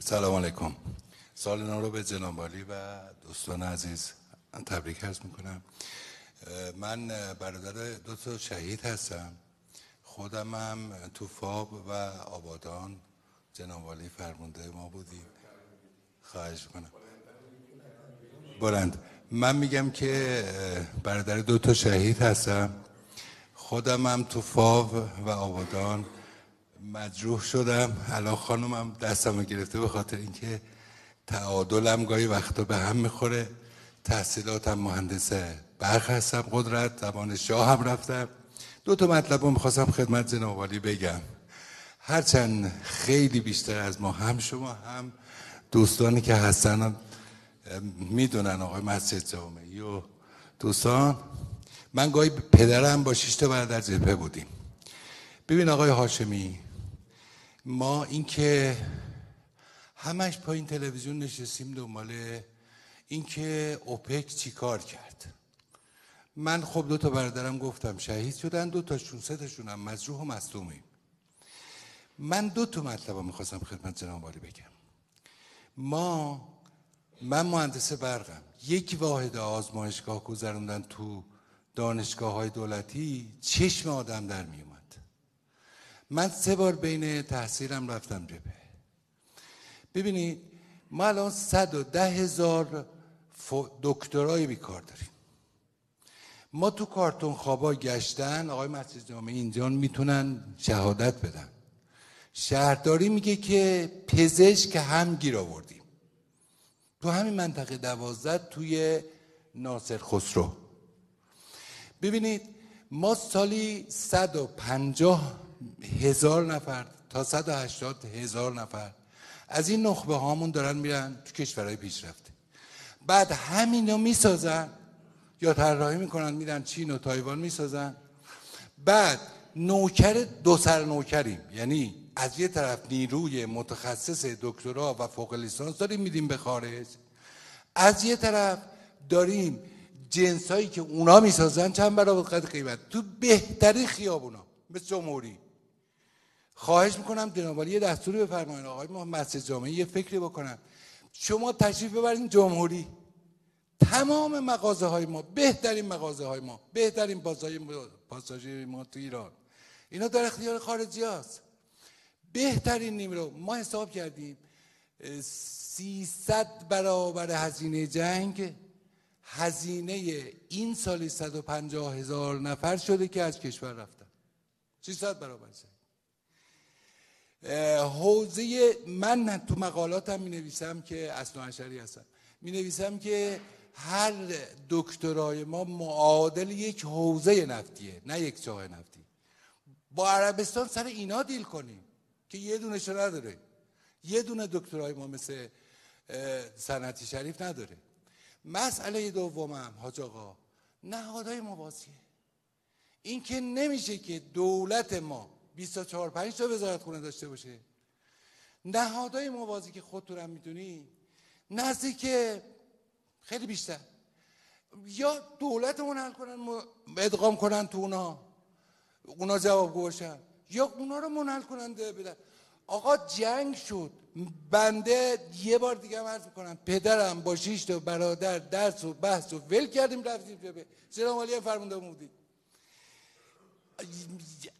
سلام علیکم. سال نو رو به جناب عالی و دوستان عزیز تبریک عرض میکنم. من برادر دو تا شهید هستم. خودم هم تو فاب و آبادان جناب عالی فرمانده ما بودیم. خواهش میکنم. بلند. من میگم که برادر دو تا شهید هستم. خودم هم تو فاب و آبادان مجروح شدم. الان خانومم دستمو گرفته به خاطر اینکه تعادلم گاهی وقتا به هم میخوره. تحصیلاتم مهندس برق هستم، قدرت زبان شاه هم رفتم. دو تا مطلب رو میخواستم خدمت جناب عالی بگم. هرچند خیلی بیشتر از ما هم شما هم دوستانی که هستن میدونن آقای مسجد جامعی و دوستان، من گاهی پدرم با 6 تا برادر جبهه بودیم. ببین آقای هاشمی، ما این که همش پایین تلویزیون نشستیم دنبال این که اوپک چی کار کرد. من خب 2 تا برادرم گفتم شهید شدن، 2 تاشون 3 تاشون هم مجروح و مصدومیم. من 2 تا مطلب میخواستم خدمت جناب عالی بگم. من مهندس برقم، 1 واحد آزمایشگاه گذروندن تو دانشگاه های دولتی، چشم آدم در می اومد. من 3 بار بین تحصیلم رفتم جبهه. ببینید ما الان 110,000 دکترای بیکار داریم. ما تو کارتون خوابا گشتن، آقای مسجد جامعی اینجا میتونن شهادت بدن. شهرداری میگه که پزشک هم گیر آوردیم تو همین منطقه 12 توی ناصر خسرو. ببینید ما سالی 150,000 نفر تا 180,000 نفر از این نخبه هامون دارن میرن تو کشورهای پیشرفته. بعد همینو میسازن یا طراحی میکنن میرن چین و تایوان میسازن. بعد نوکر 2 سر نوکریم، یعنی از یه طرف نیروی متخصص دکترا و فوق لیسانس داریم میدیم به خارج، از یه طرف داریم جنسایی که اونا میسازن چند برابر قیمت تو بهترین خیابونا مثل جمهوری. خواهش میکنم جناب عالی یه دستوری بفرمایید آقای مسجد جامعی یه فکری بکنن. شما تشریف ببرین جمهوری، تمام مغازه های ما، بهترین مغازه های ما، بهترین پاساژ ما تو ایران، اینا در اختیار خارجی هست. بهترین نیمرو ما حساب کردیم 300 برابر هزینه جنگ، هزینه این سالی 150,000 نفر شده که از کشور رفتن. 300 برابر جنگ. حوزه من تو مقالاتم می نویسم که اثناعشری هستم، می نویسم که هر دکترای ما معادل یک حوزه نفتیه، نه یک چاه نفتی. با عربستان سر اینا دیل کنیم که یه دونش نداره. یه دونه دکترای ما مثل صنعتی شریف نداره. مسئله دومم حاج آقا، نهادهای موازیه. این که نمیشه که دولت ما 24-5 تا وزارتخونه داشته باشه. نهادهای موازی که خودتون هم میدونی نزدیک خیلی بیشتر، یا دولت منحل کنن ادغام کنن تو اونا جوابگو باشن، یا اونا رو منحل کنن بدن. آقا جنگ شد. بنده یه بار دیگه هم عرض میکنم، پدرم با 6 تا برادر درس و بحث و ول کردیم رفتیم جبهه. جناب عالی فرمانده بودیم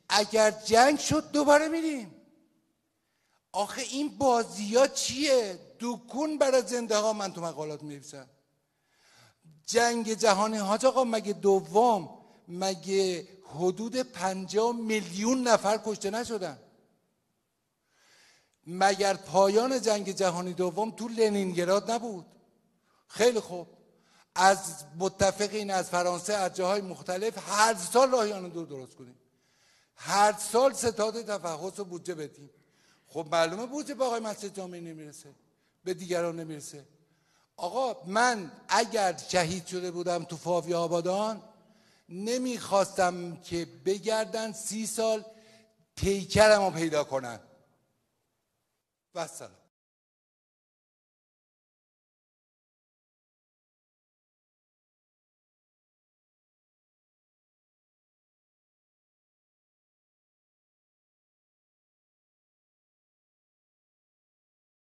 اگر جنگ شد دوباره میریم. آخه این بازی ها چیه؟ دکون برای زنده ها. من تو مقالات می‌نویسم جنگ جهانی حاج آقا مگه دوم مگه حدود 50 میلیون نفر کشته نشدن؟ مگر پایان جنگ جهانی دوم تو لنینگراد نبود؟ خیلی خوب، از متفقین از فرانسه از جاهای مختلف هر سال راهیان دور درست کنیم، هر سال ستاد تفحص و بودجه بدیم. خب معلومه بودجه به آقای مسجد جامعی نمیرسه، به دیگران نمیرسه. آقا من اگر شهید شده بودم تو فاوی آبادان نمیخواستم که بگردن 30 سال پیکرم رو پیدا کنن. و السلام.